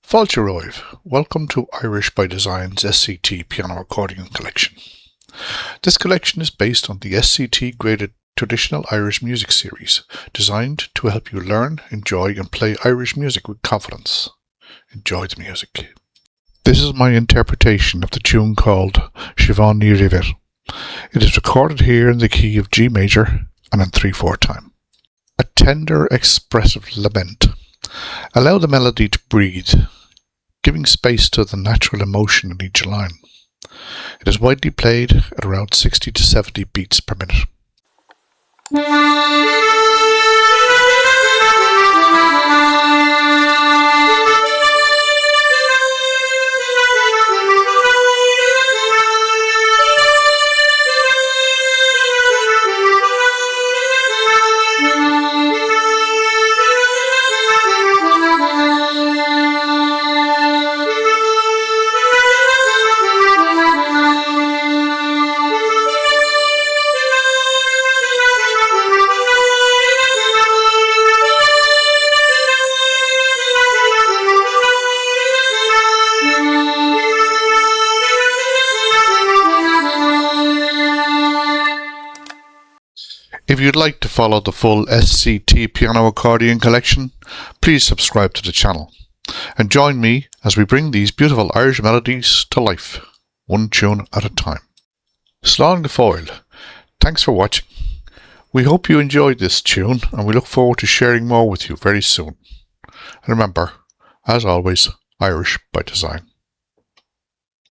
Fáilte welcome to Irish by Design's SCT piano accordion collection. This collection is based on the SCT graded traditional Irish music series, designed to help you learn, enjoy and play Irish music with confidence. Enjoy the music. This is my interpretation of the tune called Siobhán Ní Dhuibhir. It is recorded here in the key of G major and in 3/4 time. A tender, expressive lament. Allow the melody to breathe, giving space to the natural emotion in each line. It is widely played at around 60 to 70 beats per minute. If you'd like to follow the full SCT piano accordion collection, please subscribe to the channel and join me as we bring these beautiful Irish melodies to life, one tune at a time. Slán go fóill. Thanks for watching. We hope you enjoyed this tune and we look forward to sharing more with you very soon. And remember, as always, Irish by design.